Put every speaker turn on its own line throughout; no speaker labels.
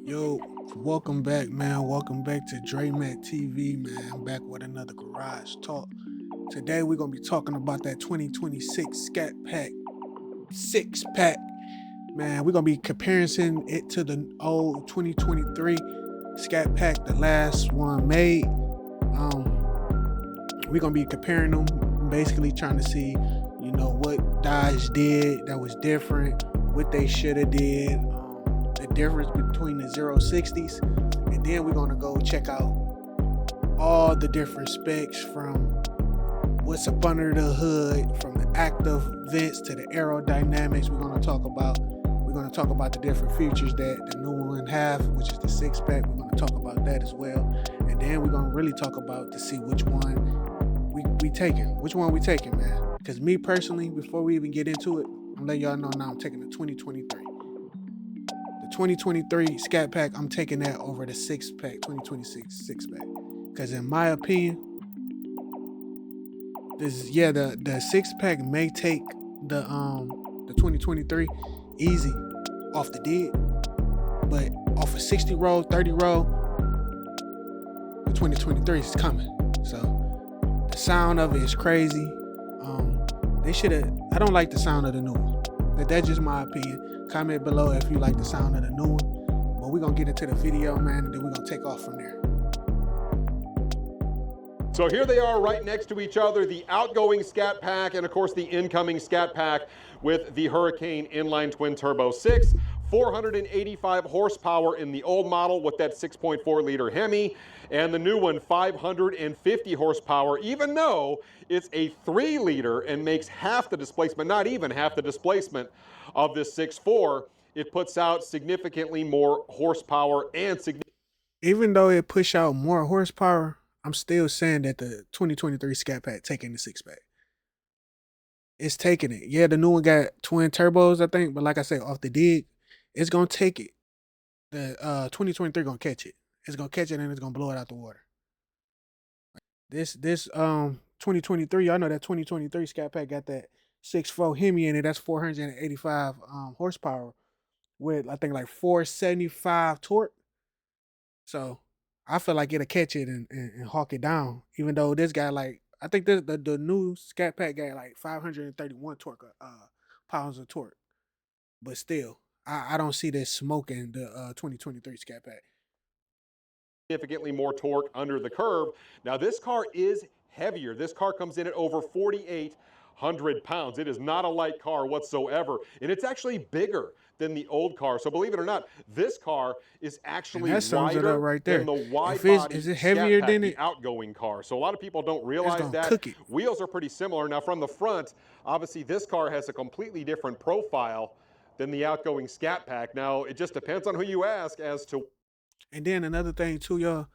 Yo, welcome back, man. Welcome back to DreMat TV, man. I'm back with another Garage Talk. Today, we're going to be talking about that 2026 Scat Pack Sixpack. Man, we're going to be comparing it to the old 2023 Scat Pack, the last one made. We're going to be comparing them, basically trying to see, what Dodge did that was different, what they should have did, the difference between the 060s, and then we're gonna go check out all the different specs from what's up under the hood, from the active vents to the aerodynamics. We're gonna talk about the different features that the new one have, which is the six pack. We're gonna talk about that as well, and then we're gonna really talk about to see which one we taking. Which one we taking, man? Because me personally, before we even get into it, I'm letting y'all know now I'm taking the 2023. The 2023 Scat Pack, I'm taking that over the six pack, 2026 six pack. Because in my opinion, the six pack may take the 2023 easy off the dig, but off a 60 roll, 30 roll, the 2023 is coming. So the sound of it is crazy. They should have. I don't like the sound of the new one, but that's just my opinion. Comment below if you like the sound of the new one. But we're gonna get into the video, man, and then we're gonna take off from there.
So here they are right next to each other, the outgoing Scat Pack and of course the incoming Scat Pack with the Hurricane inline twin turbo 6. 485 horsepower in the old model with that 6.4 liter HEMI, and the new one 550 horsepower, even though it's a 3 liter and makes half the displacement, not even half the displacement of this 6.4. It puts out significantly more horsepower and
Even though it push out more horsepower, I'm still saying that the 2023 Scat Pack taking the six pack. It's taking it. Yeah, the new one got twin turbos, I think, but like I said, off the dig, it's gonna take it. The 2023 gonna catch it. It's gonna catch it and it's gonna blow it out the water. This 2023, y'all know that 2023 Scat Pack got that 6.4 HEMI in it. That's 485 horsepower with I think like 475 torque. So I feel like it'll catch it and hawk it down. Even though this guy like I think the new Scat Pack got like 531 torque pounds of torque. But still, I don't see this smoking the 2023 Scat Pack.
significantly more torque under the curve. Now this car is heavier. This car comes in at over 4,800 pounds. It is not a light car whatsoever, and it's actually bigger than the old car. So believe it or not, this car is actually wider
Right
than
there.
the wide
If it's
body
is it
Scat
heavier
Pack,
than
the
it,
outgoing car. So a lot of people don't
it's
realize
gonna
that.
cook it.
Wheels are pretty similar. Now from the front, obviously this car has a completely different profile than the outgoing Scat Pack. Now it just depends on who you ask as to
And then another thing too, y'all,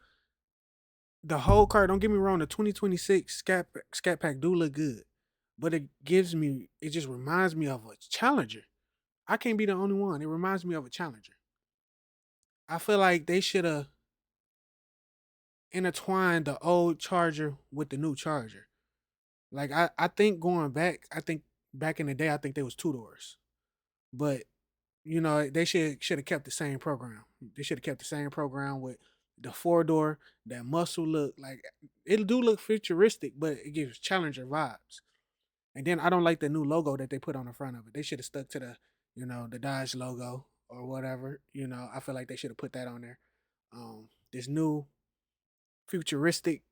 the whole car. Don't get me wrong, the 2026 Scat Pack do look good, but it just reminds me of a Challenger. I can't be the only one. It reminds me of a Challenger. I feel like they should have intertwined the old Charger with the new Charger. Like I think going back, I think back in the day, I think there was two doors, but they should have kept the same program. They should have kept the same program with the four door. That muscle look like it do look futuristic, but it gives Challenger vibes. And then I don't like the new logo that they put on the front of it. They should have stuck to the Dodge logo or whatever. I feel like they should have put that on there. This new futuristic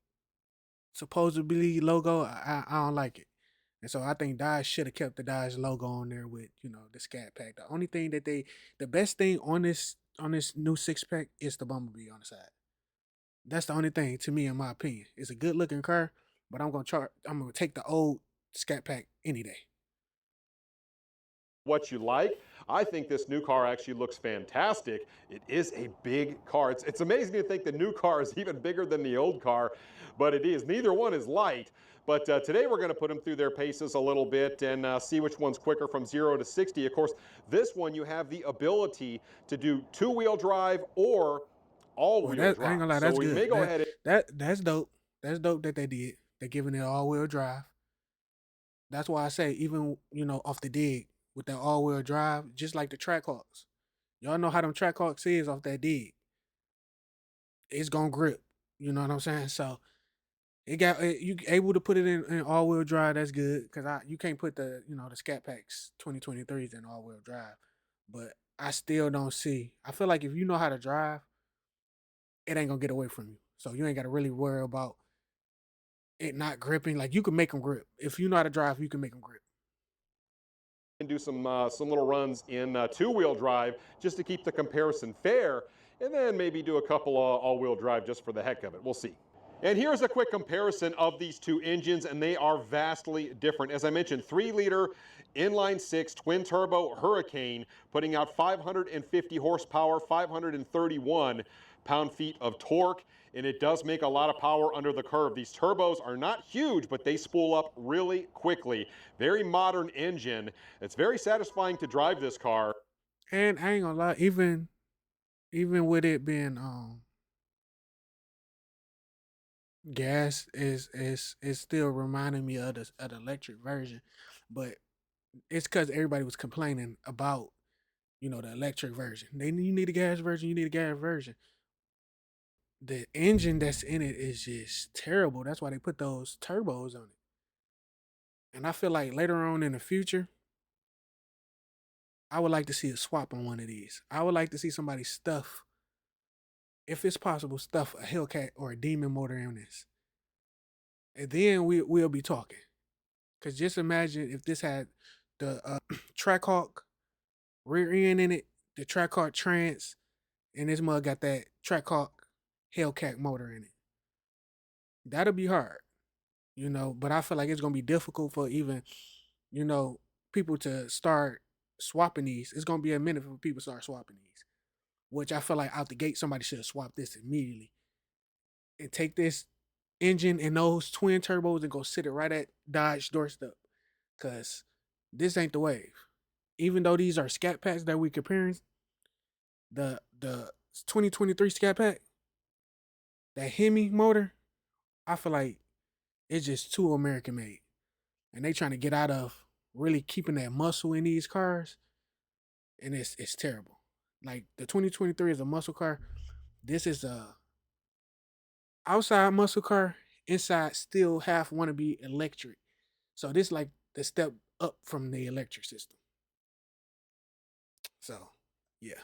supposedly logo, I don't like it. And so I think Dodge should have kept the Dodge logo on there with, the Scat Pack. The only thing the best thing on this new six pack is the Bumblebee on the side. That's the only thing to me, in my opinion. It's a good looking car, but I'm gonna take the old Scat Pack any day.
what you like. I think this new car actually looks fantastic. It is a big car. It's amazing to think the new car is even bigger than the old car, but it is. Neither one is light. But today we're going to put them through their paces a little bit and see which one's quicker from 0 to 60. Of course, this one you have the ability to do two-wheel drive or
Well,
all-wheel
I ain't
drive.
gonna lie,
So
that's
we may
good.
go ahead and
That's dope. That's dope that they did. They're giving it all wheel drive. That's why I say even off the dig with that all wheel drive, just like the Trackhawks. Y'all know how them track hawks is off that dig. It's gonna grip. You know what I'm saying? So it got you able to put it in all wheel drive. That's good because you can't put the Scat Packs 2023s in all wheel drive. But I still don't see. I feel like if you know how to drive, it ain't gonna get away from you. So you ain't got to really worry about it not gripping. Like you can make them grip if you know how to drive. You can make them grip.
And do some little runs in two-wheel drive just to keep the comparison fair, and then maybe do a couple all-wheel drive just for the heck of it. We'll see. And here's a quick comparison of these two engines, and they are vastly different. As I mentioned, 3-liter inline-six twin-turbo Hurricane, putting out 550 horsepower, 531 pound-feet of torque, and it does make a lot of power under the curve. These turbos are not huge, but they spool up really quickly. Very modern engine. It's very satisfying to drive this car.
And I ain't gonna lie, even with it being gas is still reminding me of the electric version, but it's because everybody was complaining about the electric version. You need a gas version. You need a gas version. The engine that's in it is just terrible. That's why they put those turbos on it. And I feel like later on in the future, I would like to see a swap on one of these. I would like to see somebody stuff, if it's possible, stuff a Hellcat or a Demon motor in this. And then we'll be talking. Cause just imagine if this had the Trackhawk rear end in it, the Trackhawk trans, and this mug got that Trackhawk Hellcat motor in it. That'll be hard. But I feel like it's gonna be difficult for even, you know, people to start swapping these. It's gonna be a minute for people to start swapping these. Which I feel like out the gate somebody should have swapped this immediately and take this engine and those twin turbos and go sit it right at Dodge doorstep. Cause this ain't the wave. Even though these are Scat Packs that we comparing, the 2023 Scat Pack, that HEMI motor, I feel like it's just too American made. And they trying to get out of really keeping that muscle in these cars. And it's terrible. Like the 2023 is a muscle car. This is a outside muscle car, inside still half want to be electric. So this like the step up from the electric system. So yeah.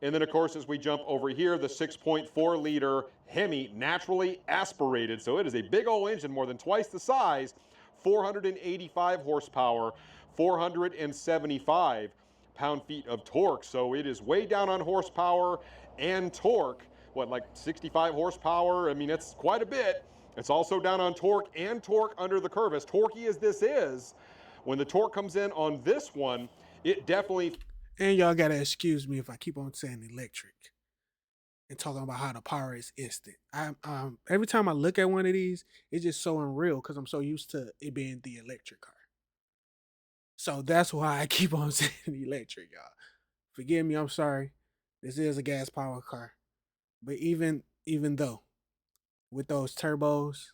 And then, of course, as we jump over here, the 6.4-liter HEMI, naturally aspirated. So it is a big old engine, more than twice the size, 485 horsepower, 475 pound-feet of torque. So it is way down on horsepower and torque. What, like 65 horsepower? I mean, it's quite a bit. It's also down on torque and torque under the curve. As torquey as this is, when the torque comes in on this one, it definitely...
And y'all gotta excuse me if I keep on saying electric and talking about how the power is instant. I every time I look at one of these, it's just so unreal because I'm so used to it being the electric car. So that's why I keep on saying electric, y'all. Forgive me, I'm sorry. This is a gas powered car. But even though with those turbos,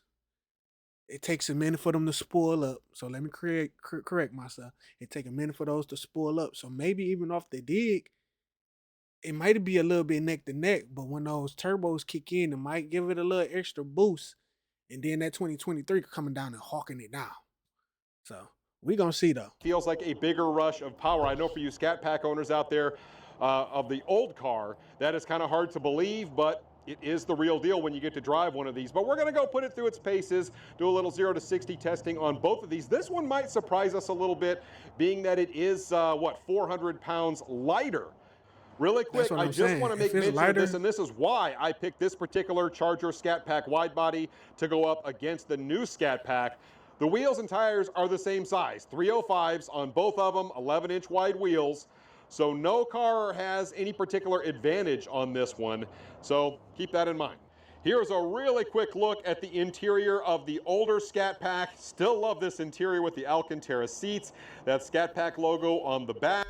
it takes a minute for them to spoil up. So let me correct myself. It take a minute for those to spoil up. So maybe even off the dig, it might be a little bit neck to neck. But when those turbos kick in, it might give it a little extra boost. And then that 2023 coming down and hawking it down. So we gonna see though.
Feels like a bigger rush of power. I know for you Scat Pack owners out there of the old car, that is kind of hard to believe, but it is the real deal when you get to drive one of these. But we're going to go put it through its paces, do a little 0 to 60 testing on both of these. This one might surprise us a little bit, being that it is, 400 pounds lighter. Really quick, I just want to make mention of this, and this is why I picked this particular Charger Scat Pack wide body to go up against the new Scat Pack. The wheels and tires are the same size, 305s on both of them, 11-inch wide wheels. So no car has any particular advantage on this one. So keep that in mind. Here's a really quick look at the interior of the older Scat Pack. Still love this interior with the Alcantara seats, that Scat Pack logo on the back.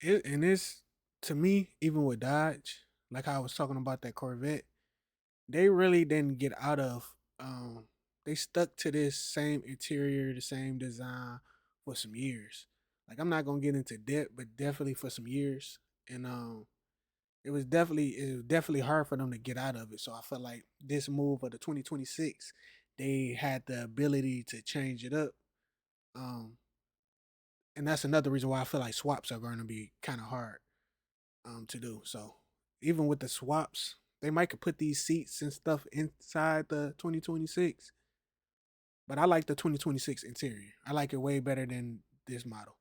And this, to me, even with Dodge, like I was talking about that Corvette, they really didn't get out of they stuck to this same interior, the same design for some years. Like, I'm not gonna get into debt, but definitely for some years. And it was definitely hard for them to get out of it. So I felt like this move of the 2026, they had the ability to change it up. Um, and that's another reason why I feel like swaps are going to be kind of hard to do. So even with the swaps, they might could put these seats and stuff inside the 2026, but I like the 2026 interior. I like it way better than this model.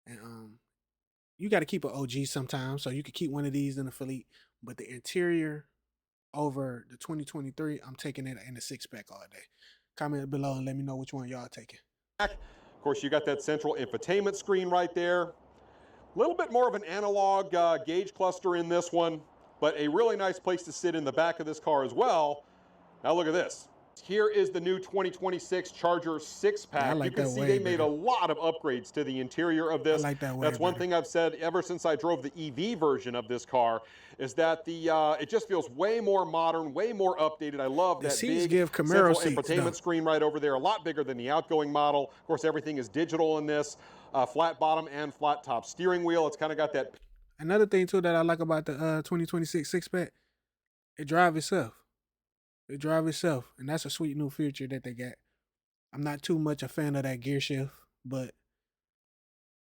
And you got to keep an OG sometimes, so you could keep one of these in the fleet. But the interior over the 2023, I'm taking it in the six pack all day. Comment below and let me know which one y'all taking.
Of course, you got that central infotainment screen right there. A little bit more of an analog gauge cluster in this one, but a really nice place to sit in the back of this car as well. Now look at this. Here is the new 2026 Charger Six-Pack.
Yeah, I like
you can
that
see
way
they made
better.
a lot of upgrades to the interior of this.
I like that way
That's one
better.
thing I've said ever since I drove the EV version of this car, is that it just feels way more modern, way more updated. I love
The
that
seats
big
give Camaro
central
seats,
infotainment
though.
screen right over there, a lot bigger than the outgoing model. Of course, everything is digital in this, flat bottom and flat top steering wheel. It's kind of got that.
Another thing too that I like about the 2026 six pack, it drive itself. It drive itself, and that's a sweet new feature that they got. I'm not too much a fan of that gear shift, but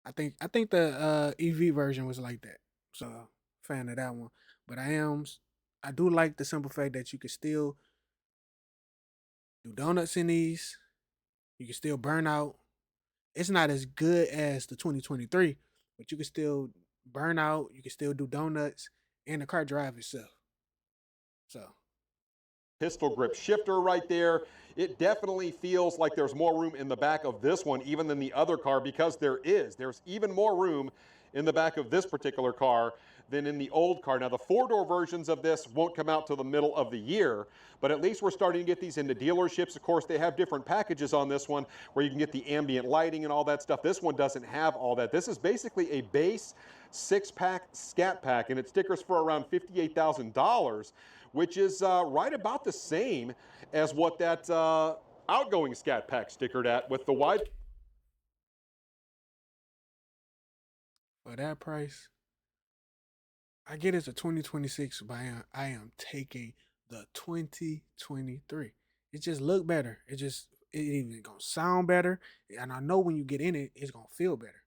I think the EV version was like that. So fan of that one. But I do like the simple fact that you can still do donuts in these. You can still burn out. It's not as good as the 2023, but you can still burn out. You can still do donuts, and the car drive itself. So
Pistol grip shifter right there. It definitely feels like there's more room in the back of this one even than the other car, because there's even more room in the back of this particular car than in the old car. Now the four-door versions of this won't come out till the middle of the year, but at least we're starting to get these into dealerships. Of course, they have different packages on this one where you can get the ambient lighting and all that stuff. This one doesn't have all that. This is basically a base six-pack Scat Pack, and it stickers for around $58,000, which is right about the same as what that outgoing Scat Pack stickered at with the wide.
for that price, I get it's a 2026, but I am taking the 2023. It just look better. It even gonna sound better, and I know when you get in it, it's gonna feel better.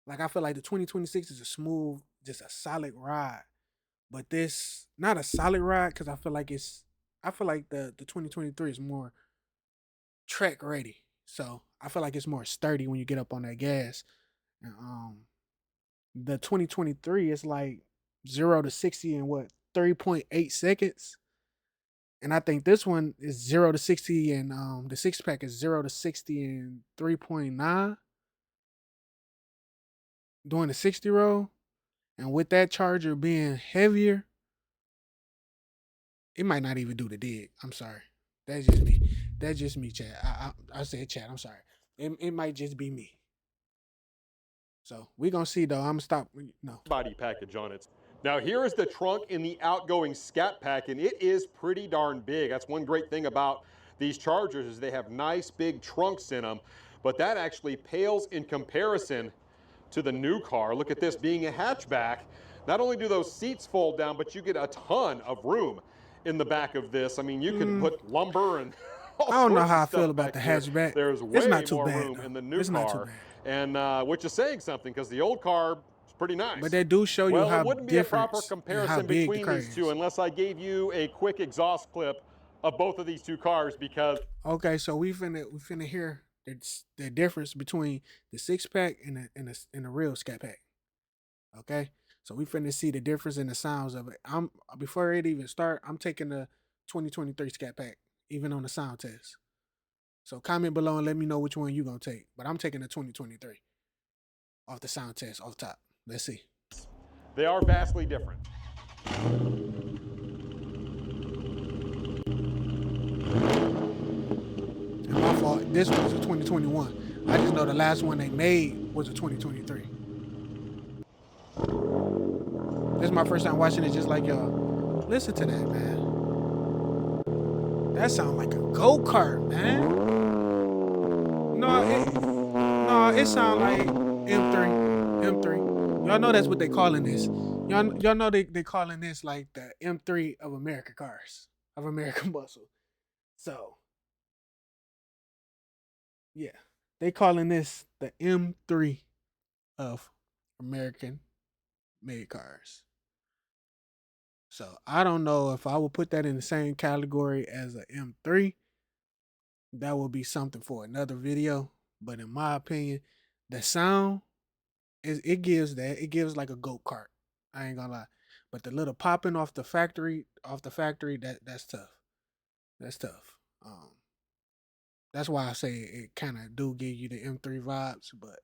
Like I feel like the 2026 is a smooth, just a solid ride. But this not a solid ride because I feel like the 2023 is more track ready. So I feel like it's more sturdy when you get up on that gas. And, the 2023 is like 0 to 60 in what 3.8 seconds. And I think this one is 0 to 60 and the six pack is 0 to 60 in 3.9 doing the 60 roll. And with that charger being heavier, it might not even do the dig. I'm sorry. That's just me. That's just me, Chad. I said Chad. I'm sorry. It might just be me. So we gonna see though. I'm gonna stop. No.
Body package on it. Now here is the trunk in the outgoing Scat Pack, and it is pretty darn big. That's one great thing about these Chargers is they have nice big trunks in them, but that actually pales in comparison to the new car. Look at this being a hatchback. Not only do those seats fold down, but you get a ton of room in the back of this. I mean, you can put lumber and all
I don't know
sorts
how I
of stuff
feel about
back
the
here.
hatchback.
There's way
It's not too
more
bad,
room
though.
in the new
It's not too
car,
bad.
and which is saying something because the old car is pretty nice.
But they do show you
Well,
how
it wouldn't be a proper
different and
comparison
how big the
between
car
these two
is.
unless I gave you a quick exhaust clip of both of these two cars, because
Okay, so we finna hear the difference between the six pack and the real Scat Pack. Okay, so we finna see the difference in the sounds of it. Before it even start, I'm taking the 2023 Scat Pack, even on the sound test. So comment below and let me know which one you gonna take. But I'm taking the 2023 off the sound test off top. Let's see.
they are vastly different.
And my fault. This was a 2021. I just know the last one they made was a 2023. This is my first time watching it just like y'all. Listen to that, man. That sounds like a go-kart, man. No, it sound like M3. Y'all know that's what they calling this. Y'all know they calling this like the M3 of American cars, of American muscle. So yeah, they calling this the M3 of American made cars. So I don't know if I would put that in the same category as a M3. That would be something for another video. But in my opinion, the sound is it gives that. It gives like a go kart. I ain't gonna lie. But the little popping off the factory, that's tough. That's tough. That's why I say it kind of do give you the M3 vibes. But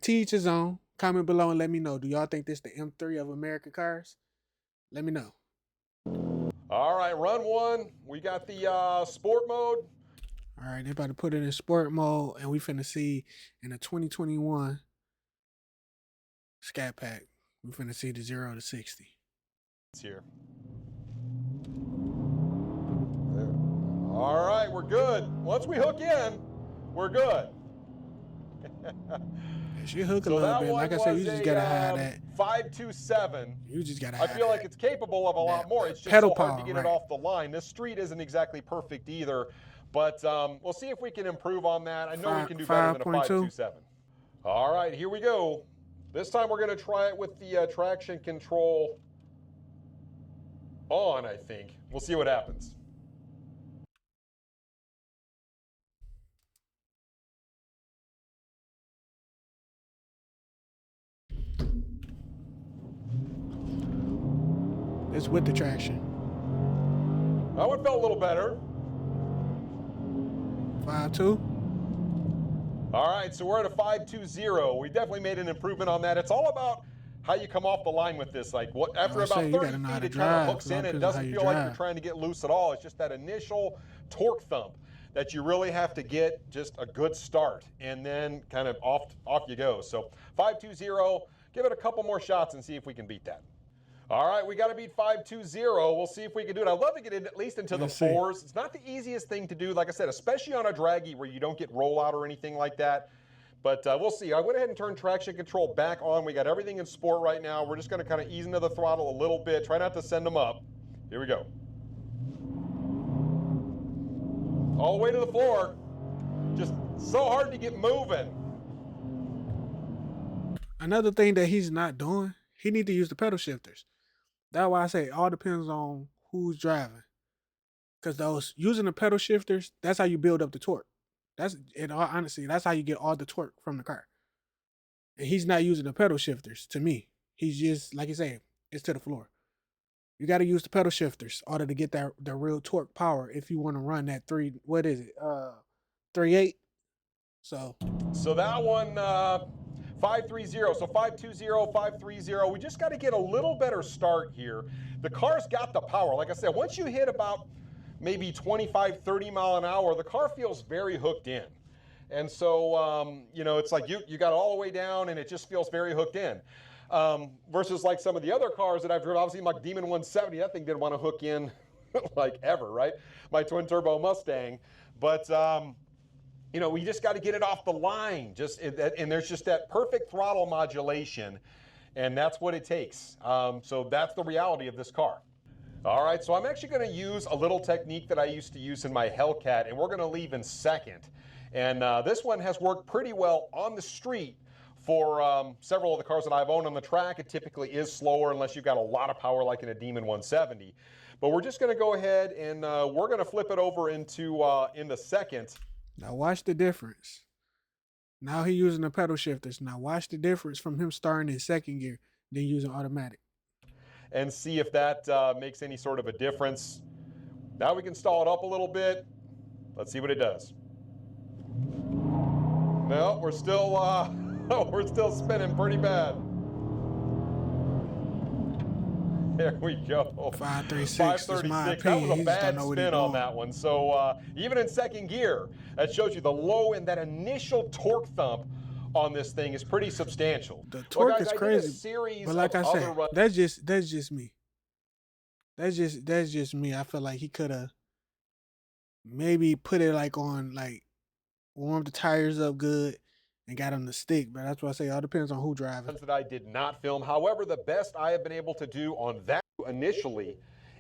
to each his own. Comment below and let me know. Do y'all think this the M3 of American cars? Let me know.
All right, run one. We got the sport mode.
All right, they about to put it in sport mode, and we finna see in the 2021 Scat Pack, we finna see the 0 to 60.
It's here. There. All right, we're good. Once we hook in, we're good.
She hook a little bit. Like I said, you just gotta have that
527.
You just gotta
I
have
feel
that,
like it's capable of a lot more. It's just
pedal
so hard
power,
to get
right.
it off the line. This street isn't exactly perfect either, but we'll see if we can improve on that. I know we can do better than a 527. All right, here we go. This time we're going to try it with the traction control on, I think. We'll see what happens.
It's with the traction.
That one felt a little better.
5.2.
All right, so we're at a 5.20. We definitely made an improvement on that. It's all about how you come off the line with this. Like what after about 30 feet, it kind of hooks in. It doesn't feel like you're trying to get loose at all. It's just that initial torque thump that you really have to get just a good start, and then kind of off you go. So 5.20. Give it a couple more shots and see if we can beat that. All right, we got to beat 5.20. We'll see if we can do it. I'd love to get in at least into the fours. It's not the easiest thing to do, like I said, especially on a draggy where you don't get rollout or anything like that. But we'll see. I went ahead and turned traction control back on. We got everything in sport right now. We're just going to kind of ease into the throttle a little bit. Try not to send them up. Here we go. All the way to the floor. Just so hard to get moving.
Another thing that he's not doing, he need to use the pedal shifters. That's why I say it all depends on who's driving. Because those using the pedal shifters, that's how you build up the torque. That's in all honesty, that's how you get all the torque from the car. And he's not using the pedal shifters to me. He's just, like you say, it's to the floor. You got to use the pedal shifters in order to get that the real torque power if you want to run that 3.8. So
that one 5.30. So 5.20, 5.30. We just got to get a little better start here. The car's got the power. Like I said, once you hit about maybe 25, 30 mile an hour, the car feels very hooked in. And so, you know, it's like you got it all the way down and it just feels very hooked in. Versus like some of the other cars that I've driven, obviously my Demon 170, that thing didn't want to hook in like ever, right? My twin turbo Mustang. But, you know, we just got to get it off the line. And there's just that perfect throttle modulation. And that's what it takes. So that's the reality of this car. All right, so I'm actually going to use a little technique that I used to use in my Hellcat, and we're going to leave in second. And this one has worked pretty well on the street for several of the cars that I've owned on the track. It typically is slower unless you've got a lot of power like in a Demon 170. But we're just going to go ahead and we're going to flip it over into second.
Now watch the difference. Now he's using the pedal shifters. Now watch the difference from him starting in second gear than using automatic.
And see if that makes any sort of a difference. Now we can stall it up a little bit. Let's see what it does. No, we're still spinning pretty bad. There we go.
536 is my opinion.
That was a bad spin on that one. So even in second gear, that shows you the low and that initial torque thump on this thing is pretty substantial.
The torque
guys,
is crazy, but like I said, that's just me. That's just me. I feel like he could have maybe put it like on, like warmed the tires up good and got them to stick. But that's what I say. It all depends on who driving.
That I did not film. However, the best I have been able to do on that initially,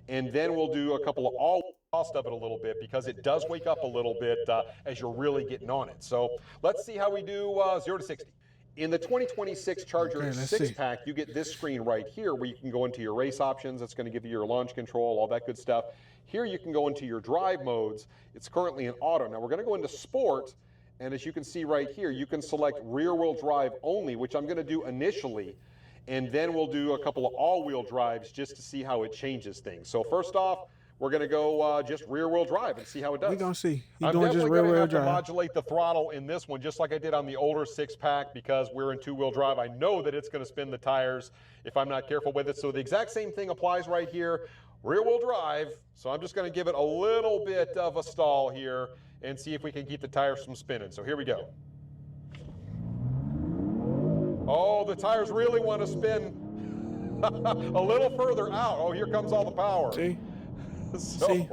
and then we'll do a couple of all cost of it a little bit because it does wake up a little bit as you're really getting on it. So let's see how we do 0 to 60. In the 2026 Charger six pack, you get this screen right here where you can go into your race options. It's going to give you your launch control, all that good stuff. Here you can go into your drive modes. It's currently in auto. Now we're going to go into sport. And as you can see right here, you can select rear-wheel drive only, which I'm going to do initially. And then we'll do a couple of all-wheel drives just to see how it changes things. So first off, we're going to go just rear-wheel drive and see how it does.
We're going to see.
I'm definitely going to have to modulate the throttle in this one, just like I did on the older six-pack, because we're in two-wheel drive. I know that it's going to spin the tires if I'm not careful with it. So the exact same thing applies right here, rear-wheel drive. So I'm just going to give it a little bit of a stall here and see if we can keep the tires from spinning. So here we go. Oh, the tires really want to spin a little further out. Oh, here comes all the power.
See?
So
See,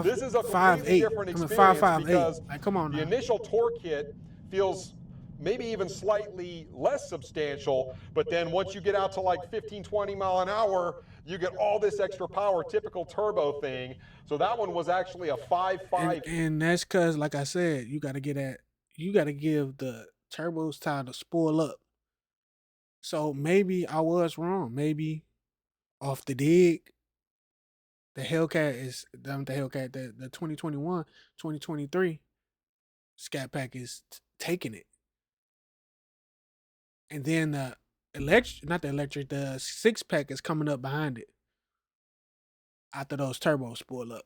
this is a completely different experience because
like, come on
the
now.
initial torque hit feels maybe even slightly less substantial, but then once you get out to like 15, 20 mile an hour, you get all this extra power, typical turbo thing. So that one was actually a 5.5.
And that's because, like I said, you got to give the turbos time to spoil up. So maybe I was wrong. Maybe off the dig, the 2021, 2023 Scat Pack is taking it. And then the six pack is coming up behind it after those turbos spoil up.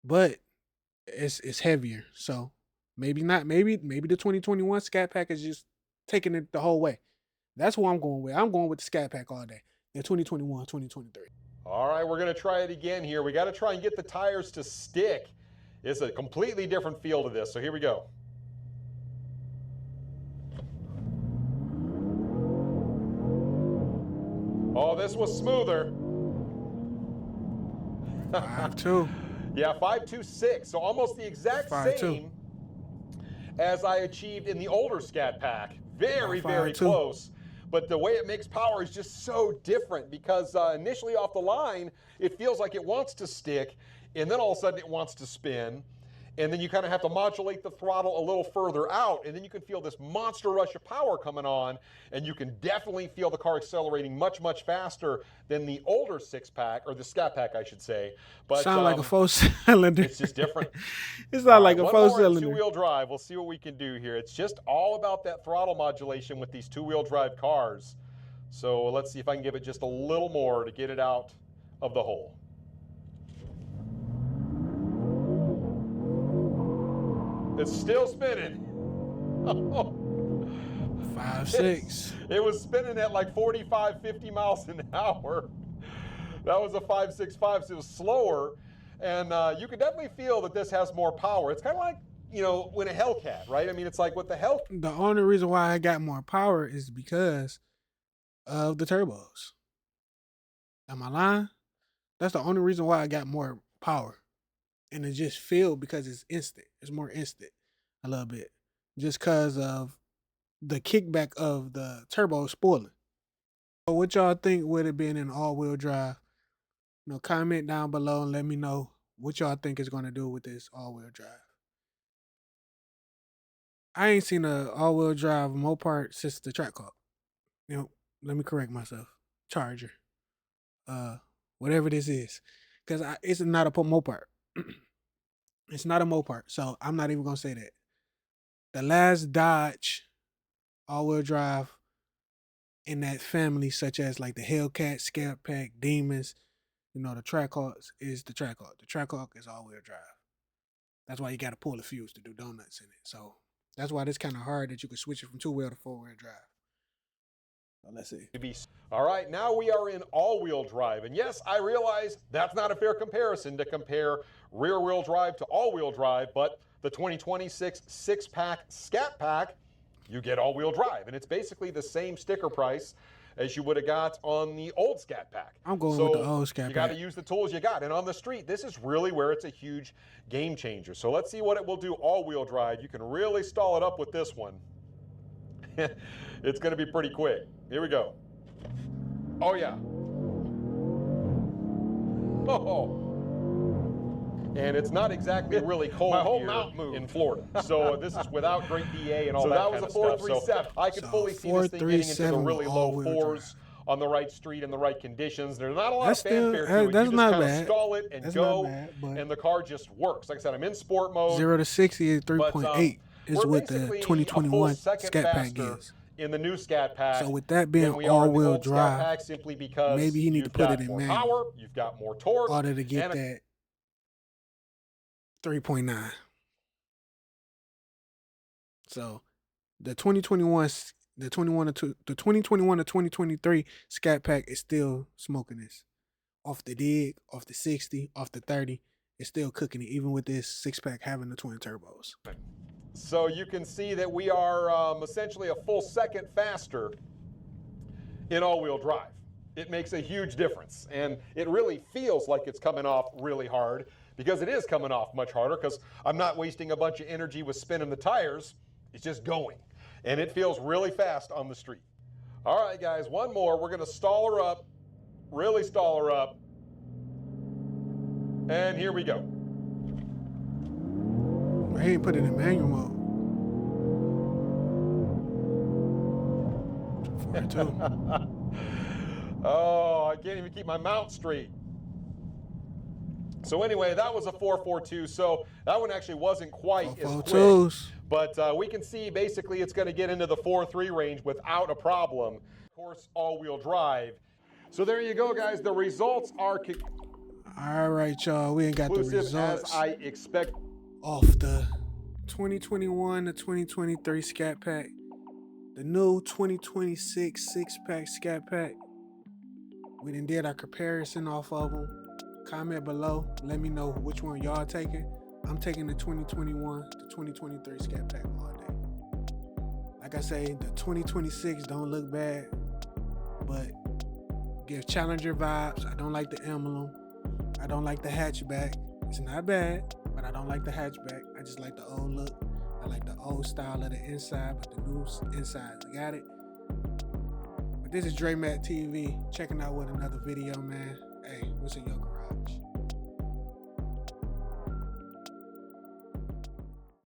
But it's heavier. So maybe not. Maybe the 2021 Scat Pack is just taking it the whole way. That's what I'm going with. I'm going with the Scat Pack all day. In 2021, 2023.
All right, we're going to try it again here. We got to try and get the tires to stick. It's a completely different feel to this. So here we go. Oh, this was smoother.
5.2.
Yeah, 5.26. So almost the exact same as I achieved in the older Scat Pack. Very, very close. But the way it makes power is just so different because initially off the line, it feels like it wants to stick, and then all of a sudden it wants to spin. And then you kind of have to modulate the throttle a little further out, and then you can feel this monster rush of power coming on, and you can definitely feel the car accelerating much, much faster than the older six-pack, or the Scat Pack, I should say. But
sound like a four-cylinder.
It's just different.
It's not like a four-cylinder.
Two-wheel drive. We'll see what we can do here. It's just all about that throttle modulation with these two-wheel drive cars. So let's see if I can give it just a little more to get it out of the hole. It's still spinning.
5.6.
It was spinning at like 45, 50 miles an hour. That was a 5.65, so it was slower. And you can definitely feel that this has more power. It's kind of like, you know, when a Hellcat, right? I mean, it's like what the hell?
The only reason why I got more power is because of the turbos. Am I lying? That's the only reason why I got more power. And it just feel because it's instant. It's more instant a little bit. Just because of the kickback of the turbo spoiling. So what y'all think would it been in all-wheel drive? You know, comment down below and let me know what y'all think is going to do with this all-wheel drive. I ain't seen a all-wheel drive Mopar since the track car. You know, let me correct myself. Charger. Whatever this is. Because it's not a Mopar. It's not a Mopar, so I'm not even going to say that. The last Dodge all-wheel drive in that family, such as like the Hellcat, Scat Pack, Demons, you know, the Trackhawks is the Trackhawk. The Trackhawk is all-wheel drive. That's why you got to pull the fuse to do donuts in it. So that's why it's kind of hard that you can switch it from two-wheel to four-wheel drive. So let's see.
All right, now we are in all-wheel drive. And yes, I realize that's not a fair comparison to compare rear-wheel drive to all-wheel drive, but the 2026 six-pack Scat Pack, you get all-wheel drive. And it's basically the same sticker price as you would have got on the old Scat Pack.
I'm going with the old Scat Pack.
You got to use the tools you got. And on the street, this is really where it's a huge game changer. So let's see what it will do all-wheel drive. You can really stall it up with this one. it's going to be pretty quick. Here we go. Oh, yeah. Oh. And it's not exactly really cold here in Florida. So this is without great DA and all that kind of stuff. So I could fully see this thing getting into the really low fours on the right street in the right conditions. There's not a lot of fanfare to it.
That's
you
not
just kind
bad.
of stall it and
That's
go,
bad,
and the car just works. Like I said, I'm in sport mode.
0 to 60 at 3.8 is what the 2021 Scat Pack is.
In the new Scat Pack.
So with that being all-wheel drive,
Pack, simply because
maybe you need to put it in
more
manual.
Power, you've got more torque.
In order to get that 3.9. So the 2021 to 2023 Scat Pack is still smoking this. Off the dig, off the 60, off the 30, it's still cooking it, even with this 6-pack having the twin turbos.
So you can see that we are essentially a full second faster in all-wheel drive. It makes a huge difference, and it really feels like it's coming off really hard, because it is coming off much harder, because I'm not wasting a bunch of energy with spinning the tires. It's just going, and it feels really fast on the street. All right, guys, one more. We're going to stall her up, really stall her up, and here we go.
I ain't put it in manual mode. 42.
Oh, I can't even keep my mount straight. So anyway, that was a 442. So that one actually wasn't quite as quick. But we can see basically it's going to get into the 4.3 range without a problem. Of course, all-wheel drive. So there you go, guys. The results are
all right, y'all. We ain't got the results
as I expect.
Off the 2021 to 2023 Scat Pack, the new 2026 6-pack Scat Pack. We done did our comparison off of them. Comment below. Let me know which one y'all taking. I'm taking the 2021 to 2023 Scat Pack all day. Like I say, the 2026 don't look bad, but give Challenger vibes. I don't like the emblem. I don't like the hatchback. It's not bad, but I don't like the hatchback. I just like the old look. I like the old style of the inside, but the new inside, got it. But this is Dre Matt TV, checking out with another video, man. Hey, what's in your garage?